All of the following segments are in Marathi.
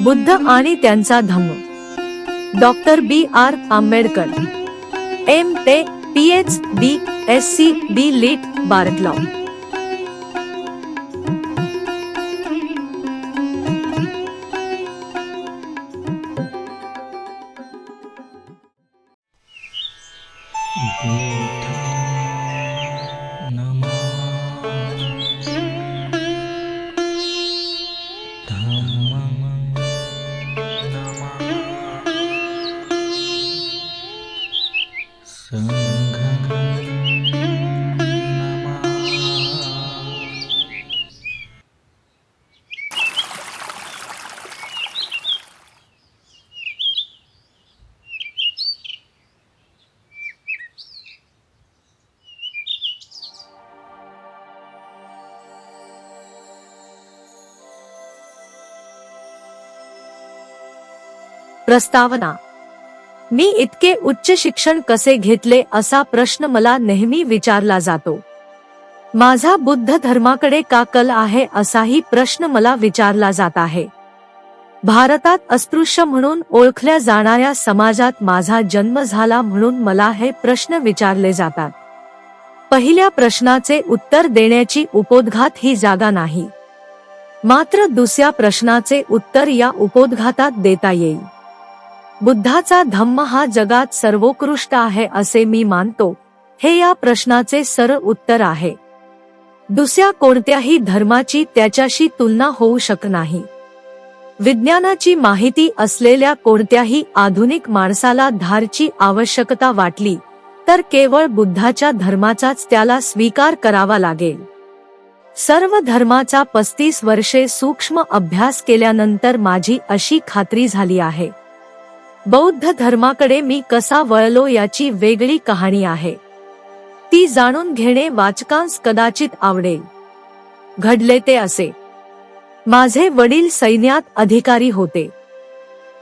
बुद्ध आणि त्यांचा Dhamma. Doctor B.R. Ambedkar, M.Te, Ph.D, SC, D. Lit. Bar at law. प्रस्तावना. मी इतके उच्च शिक्षण कसे घेतले असा प्रश्न मला नेहमी विचारला जातो. माझा बुद्ध धर्माकडे का कल आहे असाही प्रश्न मला विचारला जात आहे. भारतात अस्पृश्य म्हणून ओळखल्या जाणाऱ्या समाजात माझा जन्म झाला म्हणून मला हे प्रश्न विचारले जातात. पहिल्या प्रश्नाचे उत्तर देण्याची उपोद्घात ही जागा नाही. मात्र दुसऱ्या प्रश्नाचे उत्तर या उपोद्घातात देता येईल. बुद्धाचा धम्म हा जगात सर्वोत्कृष्ट आहे असे मी मानतो, हे या प्रश्नाचे सरळ उत्तर आहे. दुसऱ्या कोणत्याही धर्माची त्याच्याशी तुलना होऊ शकत नाही. विज्ञानाची माहिती असलेल्या कोणत्याही आधुनिक माणसाला धारची आवश्यकता वाटली तर केवळ बुद्धाच्या धर्माचाच त्याला स्वीकार करावा लागेल. सर्व धर्माचा 35 वर्षे सूक्ष्म अभ्यास केल्यानंतर माझी अशी खात्री झाली आहे. बौद्ध धर्माकडे मी कसा वळलो याची वेगळी कहाणी आहे. ती जाणून घेणे वाचकांस कदाचित आवडेल. घडले ते असे. माझे वडील सैन्यात अधिकारी होते.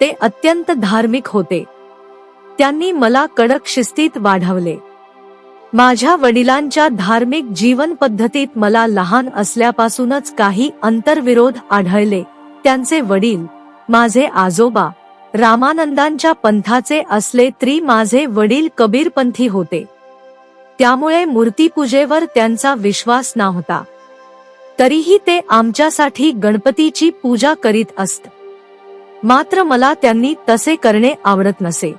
ते अत्यंत धार्मिक होते. त्यांनी मला कडक शिस्तीत वाढवले. माझ्या वडिलांच्या धार्मिक जीवन पद्धतीत मला लहान असल्यापासूनच काही अंतर्विरोध आढळले. त्यांचे वडील, माझे आजोबा, रामानंदांच्या पंथाचे असले तरी माझे वडील कबीरपंथी होते. त्यामुळे मूर्तीपूजेवर त्यांचा विश्वास नव्हता. तरीही ते आमच्यासाठी गणपतीची पूजा करीत असत. मात्र मला त्यांनी तसे करणे आवडत नसे.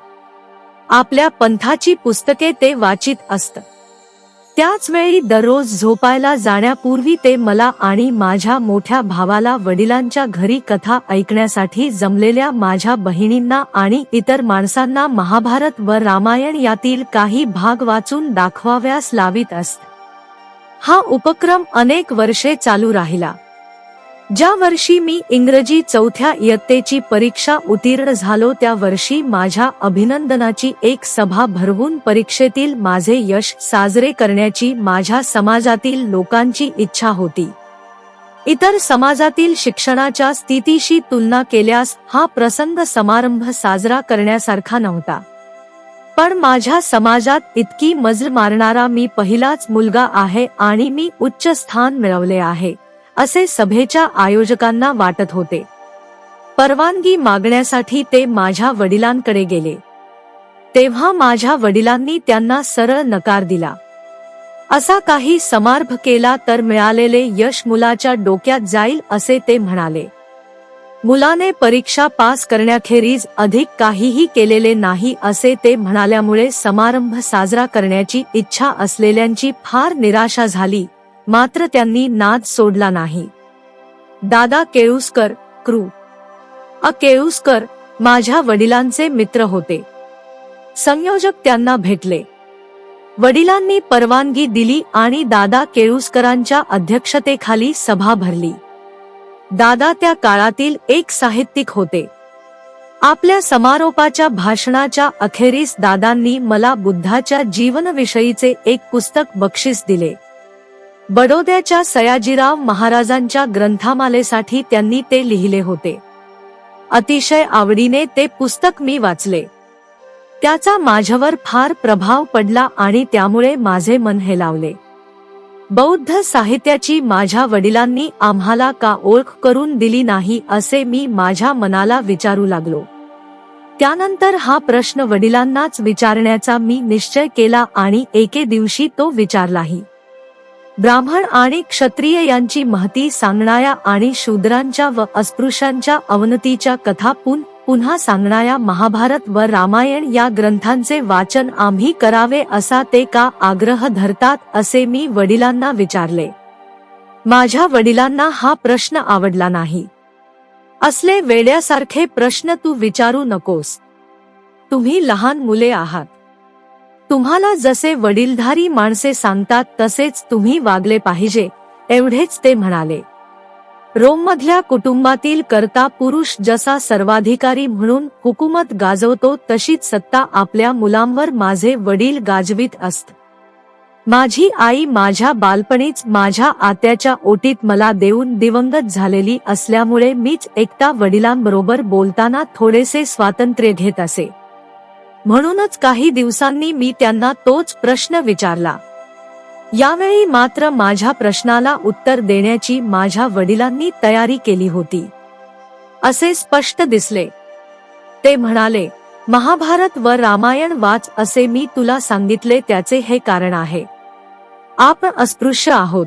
आपल्या पंथाची पुस्तके ते वाचित असत. त्याच वेळी दररोज झोपायला जाण्यापूर्वी ते मला आणि माझ्या मोठ्या भावाला वडिलांच्या घरी कथा ऐकण्यासाठी जमलेल्या माझ्या बहिणींना आणि इतर माणसांना महाभारत व रामायण यातील काही भाग वाचून दाखवाव्यास लावित असत. हा उपक्रम अनेक वर्षे चालू राहिला. ज्या वर्षी मी इंग्रजी 4थ्या इयत्तेची परीक्षा उत्तीर्ण झालो त्या वर्षी माझ्या अभिनंदनाची एक सभा भरवून परीक्षेतील माझे यश साजरे करण्याची माझ्या समाजातील लोकांची इच्छा होती. इतर समाजातील शिक्षणाच्या स्थितीशी तुलना केल्यास हा प्रसंग समारंभ साजरा करण्यासारखा नव्हता. पण माझ्या समाजात इतकी मजल मारणारा मी पहिलाच मुलगा आहे आणि मी उच्च स्थान मिळवले आहे असे सभेच्या आयोजकांना वाटत होते. परवानगी मागण्यासाठी ते माझ्या वडिलांकडे गेले. तेव्हा माझ्या वडिलांनी त्यांना सरळ नकार दिला. असा काही समारंभ केला तर मिळालेले यश मुलाच्या डोक्यात जाईल असे ते म्हणाले. मुलाने परीक्षा पास करण्याखेरीज अधिक काहीही केलेले नाही असे ते म्हणाल्यामुळे समारंभ साजरा करण्याची इच्छा असलेल्यांची फार निराशा झाली. मात्र त्यांनी नाद सोडला नाही. दादा केळुस्कर, कृ. केळुस्कर माझ्या वडिलांचे मित्र होते. संयोजक त्यांना भेटले. वडिलांनी परवानगी दिली आणि दादा केळुस्करांच्या अध्यक्षतेखाली सभा भरली. दादा त्या काळातील एक साहित्यिक होते. आपल्या समारोपाच्या भाषणाच्या अखेरीस दादांनी मला बुद्धाच्या जीवनविषयीचे एक पुस्तक बक्षीस दिले. बडोद्याच्या सयाजीराव महाराजांच्या ग्रंथमालेसाठी त्यांनी ते लिहिले होते. अतिशय आवडीने ते पुस्तक मी वाचले. त्याचा माझ्यावर फार प्रभाव पडला आणि त्यामुळे माझे मन हेलावले. बौद्ध साहित्याची माझ्या वडिलांनी आम्हाला का ओळख करून दिली नाही असे मी माझ्या मनाला विचारू लागलो. त्यानंतर हा प्रश्न वडिलांनाच विचारण्याचा मी निश्चय केला आणि एके दिवशी तो विचारलाही. ब्राह्मण आणि क्षत्रिय यांची महती सांगणाऱ्या आणि शूद्रांच्या व अस्पृश्यांच्या अवनतीच्या कथा पुन्हा सांगणाऱ्या महाभारत व रामायण या ग्रंथांचे वाचन आम्ही करावे असा ते का आग्रह धरतात असे मी वडिलांना विचारले. माझ्या वडिलांना हा प्रश्न आवडला नाही. असले वेड्यासारखे प्रश्न तू विचारू नकोस. तुम्ही लहान मुले आहात. तुम्हाला जसे वडीलधारी माणसे सांगतात तसेच तुम्ही वागले पाहिजे, एवढेच ते म्हणाले. रोममधल्या कुटुंबातील कर्ता पुरुष जसा सर्वाधिकारी म्हणून हुकूमत गाजवतो तशीच सत्ता आपल्या मुलांवर माझे वडील गाजवीत असत. माझी आई माझ्या बालपणीच माझ्या आत्याच्या ओटीत मला देऊन दिवंगत झालेली असल्यामुळे मीच एकटा वडिलांबरोबर बोलताना थोडेसे स्वातंत्र्य घेत असे. म्हणूनच काही दिवसांनी मी त्यांना तोच प्रश्न विचारला. यावेळी मात्र माझ्या प्रश्नाला उत्तर देण्याची माझ्या वडिलांनी तयारी केली होती असे स्पष्ट दिसले. ते म्हणाले, महाभारत व रामायण वाच असे मी तुला सांगितले त्याचे हे कारण आहे. आपण अस्पृश्य आहोत.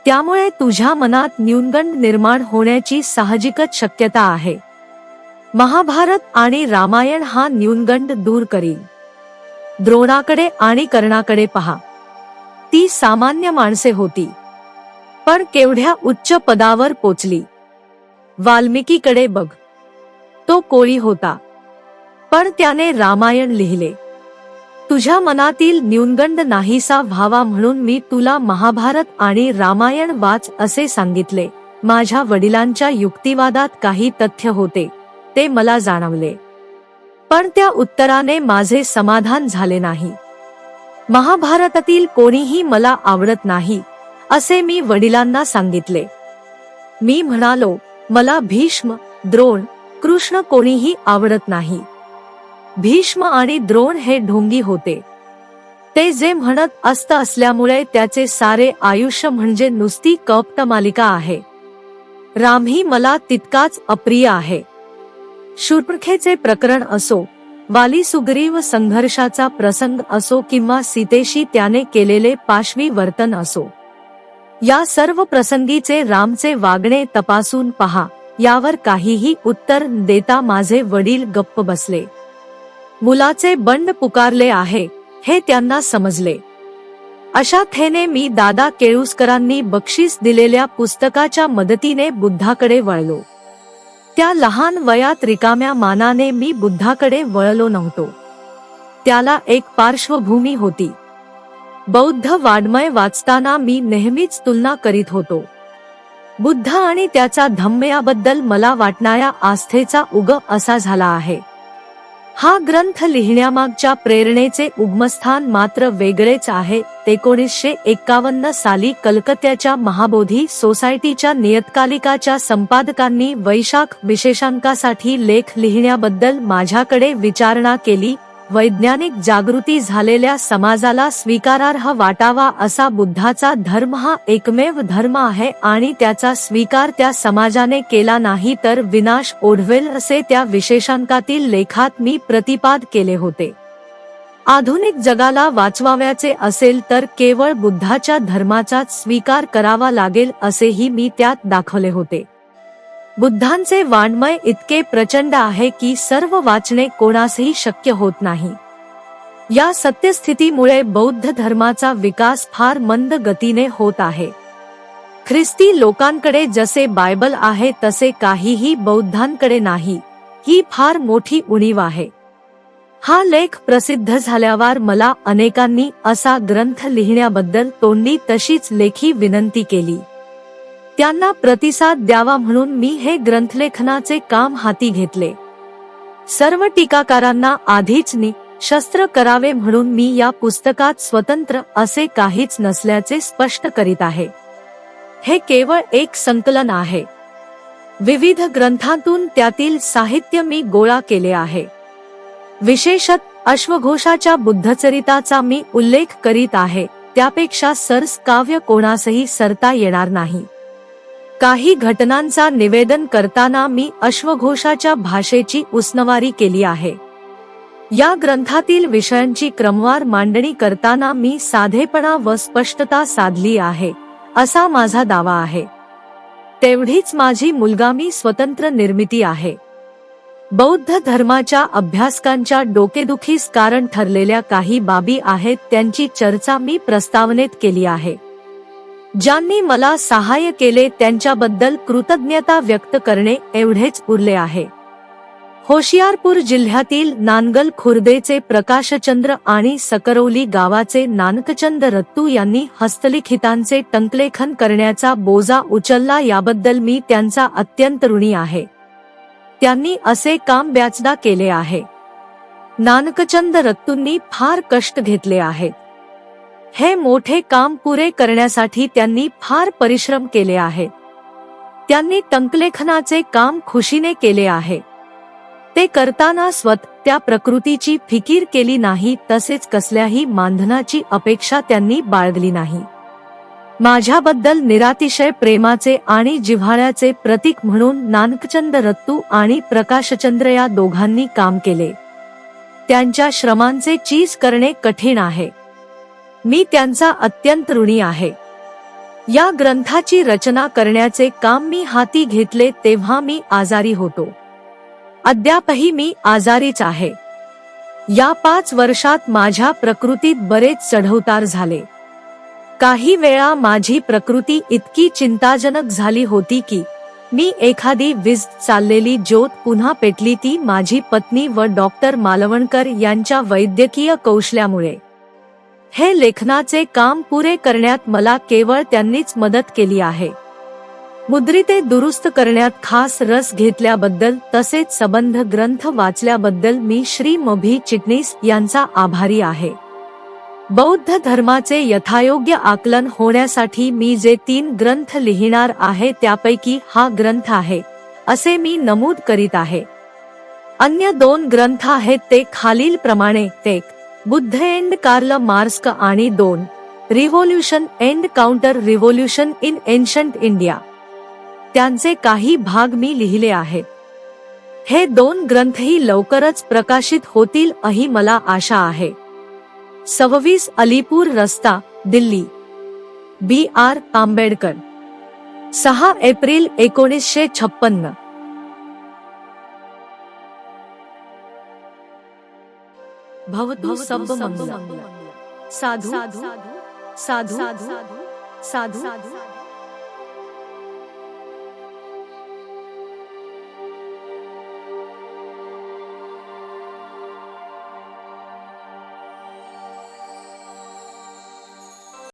त्यामुळे तुझ्या मनात न्यूनगंड निर्माण होण्याची साहजिकच शक्यता आहे. महाभारत आणि रामायण हा न्यूनगंड दूर करील. द्रोणाकडे आणि कर्णाकडे पहा. ती सामान्य माणसे होती, पण केवढ्या उच्च पदावर पोचली. वाल्मिकीकडे बघ. तो कोळी होता, पण त्याने रामायण लिहिले. तुझ्या मनातील न्यूनगंड नाहीसा व्हावा म्हणून मी तुला महाभारत आणि रामायण वाच असे सांगितले. माझ्या वडिलांच्या युक्तिवादात काही तथ्य होते, ते मला जाणवले. पण त्या उत्तराने माझे समाधान झाले नाही. महाभारतातील कोणीही मला आवडत नाही असे मी वडिलांना सांगितले. मी म्हणालो, मला भीष्म, द्रोण, कृष्ण कोणीही आवडत नाही. भीष्म आणि द्रोण हे ढोंगी होते. ते जे म्हणत असत असल्यामुळे त्याचे सारे आयुष्य म्हणजे नुसती कप्तमालिका आहे. रामही मला तितकाच अप्रिय आहे. शूर्पणखेचे प्रकरण असो, वाली सुग्रीव संघर्षाचा प्रसंग असो किंवा सीतेशी त्याने केलेले पाशवी वर्तन असो, या सर्व प्रसंगीचे रामचे वागणे तपासून पहा. यावर काहीही उत्तर न देता माझे वडील गप्प बसले. मुलाचे बंड पुकारले आहे हे त्यांना समजले. अशा थेने मी दादा केळुसकरांनी बक्षीस दिलेल्या पुस्तकाच्या मदतीने बुद्धाकडे वळलो. त्या लहान वयात रिकाम्या मानाने मी बुद्धाकडे वळलो नव्हतो. त्याला एक पार्श्वभूमी होती. बौद्ध वाङ्मय वाचताना मी नेहमीच तुलना करीत होतो. बुद्ध आणि त्याचा धम्म याबद्दल मला वाटणाऱ्या आस्थेचा उग असा झाला आहे. हा ग्रंथ लिहिण्यामागच्या प्रेरणेचे उगमस्थान मात्र वेगळेच आहे. 1951 साली कलकत्त्याच्या महाबोधी सोसायटीच्या नियतकालिकाच्या संपादकांनी वैशाख विशेषांकासाठी लेख लिहिण्याबद्दल माझ्याकडे विचारणा केली. वैज्ञानिक जागृती झालेल्या समाजाला स्वीकारार्ह वाटावा असा बुद्धाचा धर्म हा एकमेव धर्म आहे आणि त्याचा स्वीकार त्या समाजाने केला नाही तर विनाश ओढवेल असे त्या विशेषांकातील लेखात मी प्रतिपाद केले होते. आधुनिक जगाला वाचवाव्याचे असेल तर केवळ बुद्धाच्या धर्माचाच स्वीकार करावा लागेल असेही मी त्यात दाखवले होते. बुद्धांचे वाङ्मय इतके प्रचंड आहे की सर्व वाचणे कोणासही शक्य होत नाही. या सत्यस्थितीमुळे बौद्ध धर्माचा विकास फार मंद गतीने होत आहे. ख्रिस्ती लोकांकडे जसे बायबल आहे तसे काहीही बौद्धांकडे नाही, ही फार मोठी उणीव आहे. हा लेख प्रसिद्ध झाल्यावर मला अनेकांनी असा ग्रंथ लिहिण्याबद्दल तोंडी तशीच लेखी विनंती केली. त्यांना प्रतिसाद द्यावा म्हणून मी हे ग्रंथलेखनाचे काम हाती घेतले. सर्व टीकाकारांना आधीच निशस्त्र करावे म्हणून मी या पुस्तकात स्वतंत्र असे काहीच नसल्याचे स्पष्ट करीत आहे. हे केवळ एक संकलन आहे. विविध ग्रंथांतून त्यातील साहित्य मी गोळा केले आहे. विशेषतः अश्वघोषाच्या बुद्धचरिताचा मी उल्लेख करीत आहे. त्यापेक्षा सरस काव्य कोणासही सरता येणार नाही. काही घटनांचा निवेदन करताना मी अश्वघोषाच्या भाषेची उसनवारी केली आहे. या ग्रंथातील विषयांची क्रमवार मांडणी करताना मी साधेपणा व स्पष्टता साधली आहे, असा माझा दावा आहे. तेवढीच माझी मुलगामी स्वतंत्र निर्मिती आहे. बौद्ध धर्माच्या अभ्यासकांच्या डोकेदुखीस कारण ठरलेल्या काही बाबी आहेत, त्यांची चर्चा मी प्रस्तावनेत केली आहे. ज्यांनी मला सहाय्य केले त्यांच्याबद्दल कृतज्ञता व्यक्त करणे एवढेच उरले आहे. होशियारपूर जिल्ह्यातील नानगल खुर्देचे प्रकाशचंद्र आणि सकरौली गावाचे नानकचंद रत्तू यांनी हस्तलिखितांचे टंकलेखन करण्याचा बोजा उचलला, याबद्दल मी त्यांचा अत्यंत ऋणी आहे. त्यांनी असे काम बऱ्याचदा केले आहे. नानकचंद रत्तूंनी फार कष्ट घेतले आहेत. हे मोठे काम पुरे करण्यासाठी त्यांनी फार परिश्रम केले आहेत. त्यांनी टंकलेखनाचे काम खुशीने केले आहे. ते करताना त्या प्रकृतीची फिकीर केली नाही, तसेच कसल्याही मानधनाची अपेक्षा त्यांनी बाळगली नाही. माझ्याबद्दल निरातिशय प्रेमाचे आणि जिव्हाळ्याचे प्रतीक म्हणून नानकचंद रत्तू आणि प्रकाशचंद्र या दोघांनी काम केले. त्यांच्या श्रमांचे चीज करणे कठीण आहे. मी त्यांचा अत्यंत ऋणी आहे. या ग्रंथाची रचना करण्याचे काम मी हाती घेतले तेव्हा मी आजारी होतो. अद्यापही मी आजारीच आहे. या 5 वर्षात माझ्या प्रकृतीत बरेच चढउतार झाले. काही वेळा माझी प्रकृती इतकी चिंताजनक झाली होती की मी एखादी वीज चाललेली ज्योत पुन्हा पेटली, ती माझी पत्नी व डॉक्टर मालवणकर यांच्या वैद्यकीय कौशल्यामुळे. हे लेखनाचे काम पुरे करण्यात मला केवळ त्यांनीच मदत केली आहे. मुद्रिते दुरुस्त करण्यात खास रस घेतल्याबद्दल तसेच संबंध ग्रंथ वाचल्याबद्दल मी श्री म.भी. चिटणीस यांचा आभारी आहे. बौद्ध धर्माचे यथायोग्य आकलन होण्यासाठी मी जे 3 ग्रंथ लिहिणार आहे त्यापैकी हा ग्रंथ आहे, असे मी नमूद करीत आहे. अन्य 2 ग्रंथ आहेत ते खालील प्रमाणे: 1. बुद्ध एंड कार्ल मार्क्स आणि 2. Revolution end counter revolution in ancient India. त्यांचे काही भाग मी लिहिले आहेत. हे 2 ग्रंथही लवकरच प्रकाशित होतील अही मला आशा आहे. 26 अलीपूर रस्ता, दिल्ली, B.R. आंबेडकर. 6 एप्रिल 1956. भवतु सब्ब मंगलम्. साधु साधु साधु साधु.